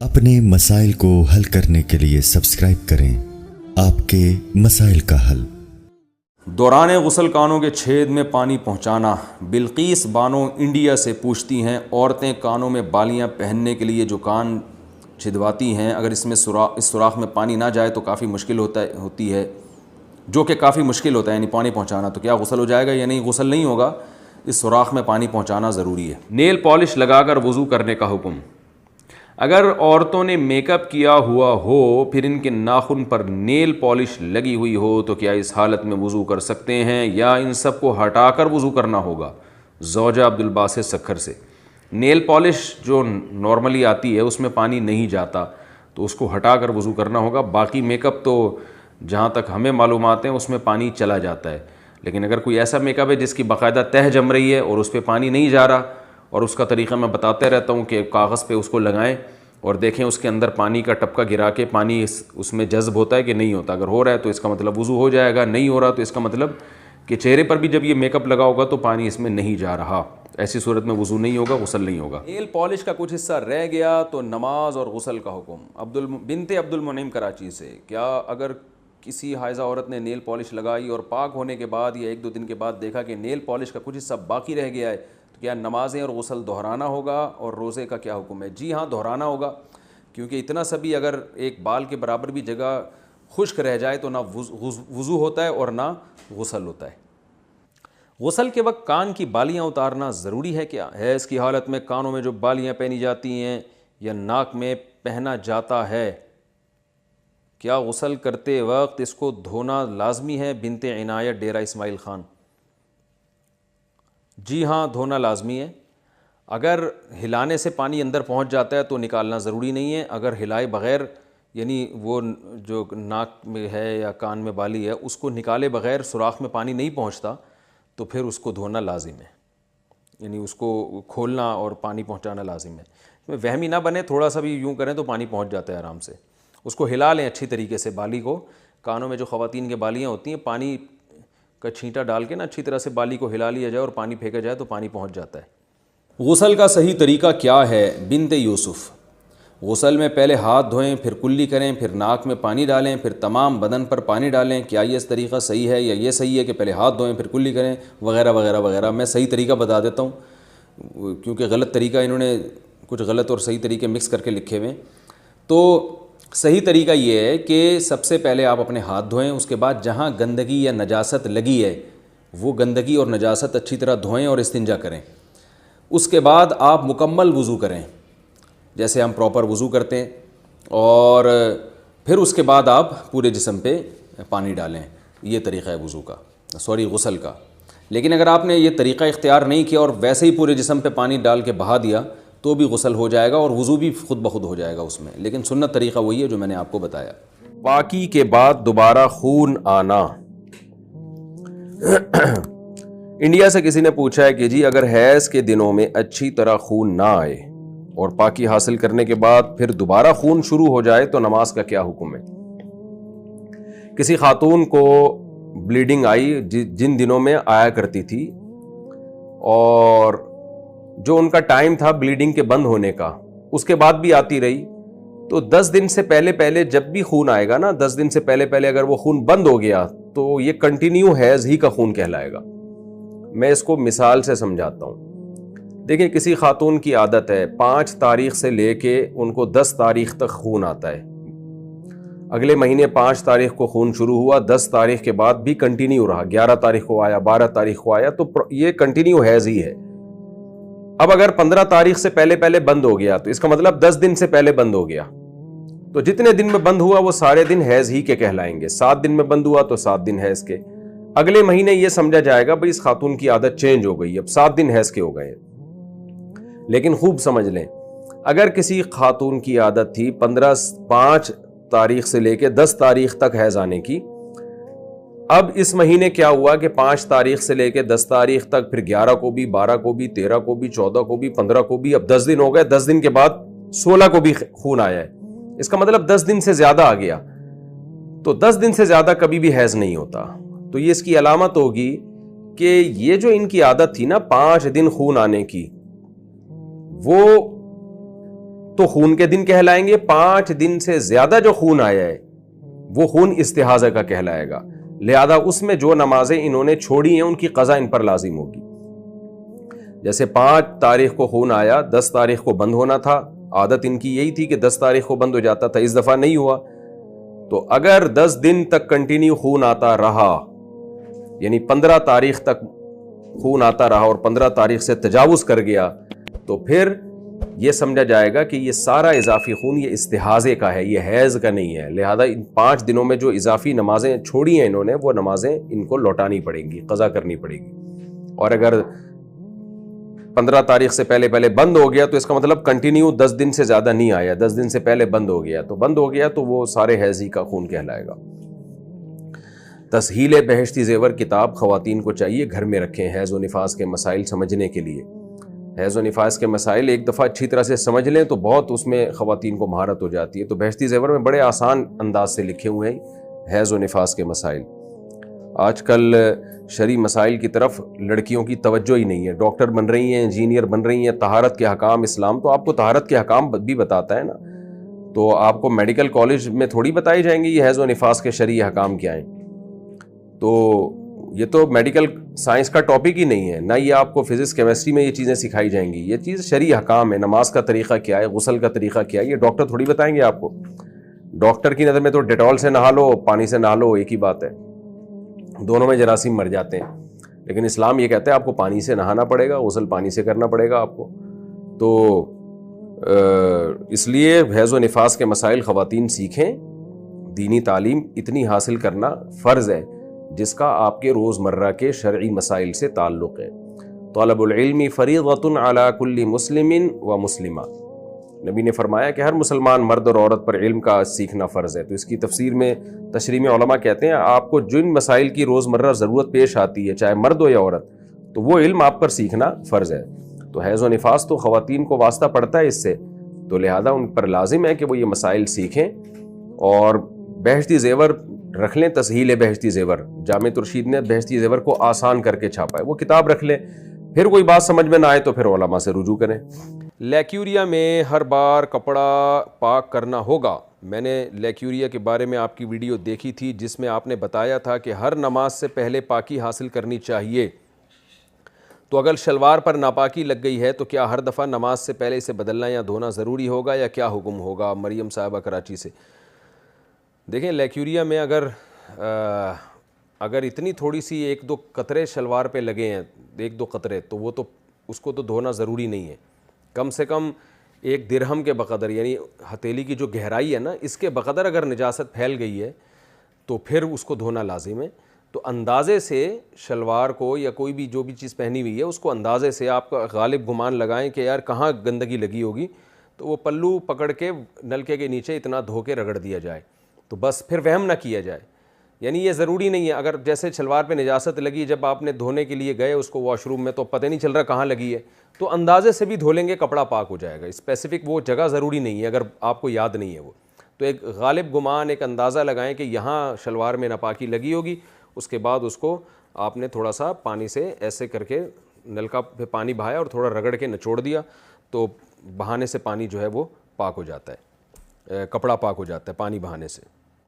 اپنے مسائل کو حل کرنے کے لیے سبسکرائب کریں آپ کے مسائل کا حل۔ دوران غسل کانوں کے چھید میں پانی پہنچانا۔ بلقیس بانو انڈیا سے پوچھتی ہیں، عورتیں کانوں میں بالیاں پہننے کے لیے جو کان چھدواتی ہیں، اگر اس سوراخ میں پانی نہ جائے تو کافی مشکل ہوتی ہے، جو کہ کافی مشکل ہوتا ہے، یعنی پانی پہنچانا، تو کیا غسل ہو جائے گا یا نہیں؟ غسل نہیں ہوگا، اس سوراخ میں پانی پہنچانا ضروری ہے۔ نیل پالش لگا کر وضو کرنے کا حکم۔ اگر عورتوں نے میک اپ کیا ہوا ہو پھر ان کے ناخن پر نیل پالش لگی ہوئی ہو تو کیا اس حالت میں وضو کر سکتے ہیں یا ان سب کو ہٹا کر وضو کرنا ہوگا؟ زوجہ عبدالباسط سکھر سے۔ نیل پالش جو نارملی آتی ہے اس میں پانی نہیں جاتا تو اس کو ہٹا کر وضو کرنا ہوگا۔ باقی میک اپ تو جہاں تک ہمیں معلومات ہیں اس میں پانی چلا جاتا ہے، لیکن اگر کوئی ایسا میک اپ ہے جس کی باقاعدہ تہہ جم رہی ہے اور اس پہ پانی نہیں جا رہا، اور اس کا طریقہ میں بتاتے رہتا ہوں کہ کاغذ پہ اس کو لگائیں اور دیکھیں اس کے اندر پانی کا ٹپکا گرا کے پانی اس میں جذب ہوتا ہے کہ نہیں ہوتا۔ اگر ہو رہا ہے تو اس کا مطلب وضو ہو جائے گا، نہیں ہو رہا تو اس کا مطلب کہ چہرے پر بھی جب یہ میک اپ لگا ہوگا تو پانی اس میں نہیں جا رہا، ایسی صورت میں وضو نہیں ہوگا، غسل نہیں ہوگا۔ نیل پالش کا کچھ حصہ رہ گیا تو نماز اور غسل کا حکم۔ بنت عبد المنعم کراچی سے، کیا اگر کسی حائضہ عورت نے نیل پالش لگائی اور پاک ہونے کے بعد یا ایک دو دن کے بعد دیکھا کہ نیل پالش کا کچھ حصہ باقی رہ گیا ہے تو کیا نمازیں اور غسل دہرانا ہوگا اور روزے کا کیا حکم ہے؟ جی ہاں، دہرانا ہوگا، کیونکہ اتنا سا بھی اگر ایک بال کے برابر بھی جگہ خشک رہ جائے تو نہ وضو ہوتا ہے اور نہ غسل ہوتا ہے۔ غسل کے وقت کان کی بالیاں اتارنا ضروری ہے کیا؟ حیض کی حالت میں کانوں میں جو بالیاں پہنی جاتی ہیں یا ناک میں پہنا جاتا ہے، کیا غسل کرتے وقت اس کو دھونا لازمی ہے؟ بنت عنایت ڈیرہ اسماعیل خان۔ جی ہاں، دھونا لازمی ہے۔ اگر ہلانے سے پانی اندر پہنچ جاتا ہے تو نکالنا ضروری نہیں ہے، اگر ہلائے بغیر، یعنی وہ جو ناک میں ہے یا کان میں بالی ہے اس کو نکالے بغیر سوراخ میں پانی نہیں پہنچتا تو پھر اس کو دھونا لازم ہے، یعنی اس کو کھولنا اور پانی پہنچانا لازم ہے۔ وہمی نہ بنے، تھوڑا سا بھی یوں کریں تو پانی پہنچ جاتا ہے آرام سے۔ اس کو ہلا لیں اچھی طریقے سے، بالی کو، کانوں میں جو خواتین کے بالیاں ہوتی ہیں پانی کا چھینٹا ڈال کے نا اچھی طرح سے بالی کو ہلا لیا جائے اور پانی پھینکا جائے تو پانی پہنچ جاتا ہے۔ غسل کا صحیح طریقہ کیا ہے؟ بنت یوسف۔ غسل میں پہلے ہاتھ دھوئیں، پھر کلی کریں، پھر ناک میں پانی ڈالیں، پھر تمام بدن پر پانی ڈالیں۔ کیا یہ طریقہ صحیح ہے یا یہ صحیح ہے کہ پہلے ہاتھ دھوئیں پھر کلی کریں وغیرہ وغیرہ وغیرہ؟ میں صحیح طریقہ بتا دیتا ہوں کیونکہ غلط طریقہ انہوں نے کچھ غلط اور صحیح طریقے مکس کر کے لکھے ہوئے۔ تو صحیح طریقہ یہ ہے کہ سب سے پہلے آپ اپنے ہاتھ دھوئیں، اس کے بعد جہاں گندگی یا نجاست لگی ہے وہ گندگی اور نجاست اچھی طرح دھوئیں اور استنجا کریں۔ اس کے بعد آپ مکمل وضو کریں جیسے ہم پراپر وضو کرتے ہیں، اور پھر اس کے بعد آپ پورے جسم پہ پانی ڈالیں۔ یہ طریقہ ہے وضو کا، غسل کا۔ لیکن اگر آپ نے یہ طریقہ اختیار نہیں کیا اور ویسے ہی پورے جسم پہ پانی ڈال کے بہا دیا تو بھی غسل ہو جائے گا اور وضو بھی خود بخود ہو جائے گا اس میں، لیکن سنت طریقہ وہی ہے جو میں نے آپ کو بتایا۔ پاکی کے بعد دوبارہ خون آنا۔ انڈیا سے کسی نے پوچھا ہے کہ جی اگر حیض کے دنوں میں اچھی طرح خون نہ آئے اور پاکی حاصل کرنے کے بعد پھر دوبارہ خون شروع ہو جائے تو نماز کا کیا حکم ہے؟ کسی خاتون کو بلیڈنگ آئی جن دنوں میں آیا کرتی تھی، اور جو ان کا ٹائم تھا بلیڈنگ کے بند ہونے کا اس کے بعد بھی آتی رہی، تو 10 دن سے پہلے جب بھی خون آئے گا نا، 10 دن سے پہلے اگر وہ خون بند ہو گیا تو یہ کنٹینیو حیض ہی کا خون کہلائے گا۔ میں اس کو مثال سے سمجھاتا ہوں۔ دیکھیں، کسی خاتون کی عادت ہے 5 تاریخ سے لے کے ان کو 10 تاریخ تک خون آتا ہے، اگلے مہینے 5 تاریخ کو خون شروع ہوا، 10 تاریخ کے بعد بھی کنٹینیو رہا، 11 تاریخ کو آیا، 12 تاریخ کو آیا، تو یہ کنٹینیو حیض ہی ہے۔ اب اگر 15 تاریخ سے پہلے بند ہو گیا تو اس کا مطلب 10 دن سے پہلے بند ہو گیا، تو جتنے دن میں بند ہوا وہ سارے دن حیض ہی کے کہلائیں گے۔ 7 دن میں بند ہوا تو 7 دن حیض کے۔ اگلے مہینے یہ سمجھا جائے گا بھئی اس خاتون کی عادت چینج ہو گئی، اب 7 دن حیض کے ہو گئے۔ لیکن خوب سمجھ لیں، اگر کسی خاتون کی عادت تھی 5 تاریخ سے لے کے 10 تاریخ تک حیض آنے کی، اب اس مہینے کیا ہوا کہ 5 تاریخ سے لے کے 10 تاریخ تک، پھر 11 کو بھی، 12 کو بھی، 13 کو بھی، 14 کو بھی، 15 کو بھی، اب 10 دن ہو گئے، 10 دن کے بعد 16 کو بھی خون آیا ہے، اس کا مطلب 10 دن سے زیادہ آ گیا، تو 10 دن سے زیادہ کبھی بھی حیض نہیں ہوتا۔ تو یہ اس کی علامت ہوگی کہ یہ جو ان کی عادت تھی نا 5 دن خون آنے کی، وہ تو خون کے دن کہلائیں گے، 5 دن سے زیادہ جو خون آیا ہے وہ خون استحاضہ کا کہلائے گا. لہذا اس میں جو نمازیں انہوں نے چھوڑی ہیں ان کی قضا ان پر لازم ہوگی. جیسے 5 تاریخ کو خون آیا، 10 تاریخ کو بند ہونا تھا، عادت ان کی یہی تھی کہ 10 تاریخ کو بند ہو جاتا تھا، اس دفعہ نہیں ہوا، تو اگر 10 دن تک کنٹینیو خون آتا رہا، یعنی 15 تاریخ تک خون آتا رہا اور 15 تاریخ سے تجاوز کر گیا، تو پھر یہ سمجھا جائے گا کہ یہ سارا اضافی خون یہ استحاضے کا ہے، یہ حیض کا نہیں ہے. لہذا ان 5 دنوں میں جو اضافی نمازیں چھوڑی ہیں انہوں نے، وہ نمازیں ان کو لوٹانی پڑیں گی، قضا کرنی پڑے گی. اور اگر 15 تاریخ سے پہلے بند ہو گیا تو اس کا مطلب کنٹینیو 10 دن سے زیادہ نہیں آیا، 10 دن سے پہلے بند ہو گیا تو وہ سارے حیضی کا خون کہلائے گا. تسہیل بہشتی زیور کتاب خواتین کو چاہیے گھر میں رکھیں حیض و نفاس کے مسائل سمجھنے کے لیے. حیض و نفاس کے مسائل ایک دفعہ اچھی طرح سے سمجھ لیں تو بہت اس میں خواتین کو مہارت ہو جاتی ہے. تو بہشتی زیور میں بڑے آسان انداز سے لکھے ہوئے ہیں حیض و نفاس کے مسائل. آج کل شرعی مسائل کی طرف لڑکیوں کی توجہ ہی نہیں ہے، ڈاکٹر بن رہی ہیں، انجینئر بن رہی ہیں، طہارت کے حکام اسلام تو آپ کو طہارت کے حکام بھی بتاتا ہے نا، تو آپ کو میڈیکل کالج میں تھوڑی بتائی جائیں گے یہ حیض و نفاس کے شرعی حکام کیا ہیں. تو یہ تو میڈیکل سائنس کا ٹاپک ہی نہیں ہے، نہ یہ آپ کو فزکس کیمسٹری میں یہ چیزیں سکھائی جائیں گی. یہ چیز شرعی حکام ہے، نماز کا طریقہ کیا ہے، غسل کا طریقہ کیا ہے، یہ ڈاکٹر تھوڑی بتائیں گے آپ کو. ڈاکٹر کی نظر میں تو ڈیٹول سے نہا لو، پانی سے نہا لو، ایک ہی بات ہے، دونوں میں جراثیم مر جاتے ہیں. لیکن اسلام یہ کہتا ہے آپ کو پانی سے نہانا پڑے گا، غسل پانی سے کرنا پڑے گا آپ کو. تو اس لیے حیض و نفاس کے مسائل خواتین سیکھیں. دینی تعلیم اتنی حاصل کرنا فرض ہے جس کا آپ کے روزمرہ کے شرعی مسائل سے تعلق ہے. طلب العلم فریضۃ علی کل مسلم و مسلمہ، نبی نے فرمایا کہ ہر مسلمان مرد اور عورت پر علم کا سیکھنا فرض ہے. تو اس کی تفسیر میں تشریح میں علماء کہتے ہیں آپ کو جن مسائل کی روزمرہ ضرورت پیش آتی ہے چاہے مرد ہو یا عورت، تو وہ علم آپ پر سیکھنا فرض ہے. تو حیض و نفاس تو خواتین کو واسطہ پڑتا ہے اس سے، تو لہذا ان پر لازم ہے کہ وہ یہ مسائل سیکھیں. اور بہشتی زیور رکھ لیں، تسہیل بہشتی زیور، جامع ترشید نے بہشتی زیور کو آسان کر کے چھاپا ہے، وہ کتاب رکھ لیں. پھر کوئی بات سمجھ میں نہ آئے تو پھر علماء سے رجوع کریں. لیکیوریا میں ہر بار کپڑا پاک کرنا ہوگا. میں نے لیکیوریا کے بارے میں آپ کی ویڈیو دیکھی تھی جس میں آپ نے بتایا تھا کہ ہر نماز سے پہلے پاکی حاصل کرنی چاہیے. تو اگر شلوار پر ناپاکی لگ گئی ہے تو کیا ہر دفعہ نماز سے پہلے اسے بدلنا یا دھونا ضروری ہوگا یا کیا حکم ہوگا؟ مریم صاحبہ کراچی سے. دیکھیں لیکیوریا میں اگر اتنی تھوڑی سی 1-2 قطرے شلوار پہ لگے ہیں، 1-2 قطرے، تو وہ تو اس کو تو دھونا ضروری نہیں ہے. کم سے کم 1 درہم کے بقدر، یعنی ہتھیلی کی جو گہرائی ہے نا اس کے بقدر اگر نجاست پھیل گئی ہے تو پھر اس کو دھونا لازم ہے. تو اندازے سے شلوار کو یا کوئی بھی جو بھی چیز پہنی ہوئی ہے اس کو اندازے سے آپ کا غالب گمان لگائیں کہ یار کہاں گندگی لگی ہوگی، تو وہ پلو پکڑ کے نلکے کے نیچے اتنا دھو کے رگڑ دیا جائے، تو بس پھر وہم نہ کیا جائے. یعنی یہ ضروری نہیں ہے، اگر جیسے شلوار پہ نجاست لگی، جب آپ نے دھونے کے لیے گئے اس کو واش روم میں تو پتہ نہیں چل رہا کہاں لگی ہے، تو اندازے سے بھی دھو لیں گے کپڑا پاک ہو جائے گا. اسپیسیفک وہ جگہ ضروری نہیں ہے اگر آپ کو یاد نہیں ہے وہ. تو ایک غالب گمان، ایک اندازہ لگائیں کہ یہاں شلوار میں ناپاکی لگی ہوگی، اس کے بعد اس کو آپ نے تھوڑا سا پانی سے ایسے کر کے نلکا پہ پانی بہایا اور تھوڑا رگڑ کے نچوڑ دیا، تو بہانے سے پانی جو ہے وہ پاک ہو جاتا ہے، کپڑا پاک ہو جاتا ہے پانی بہانے سے.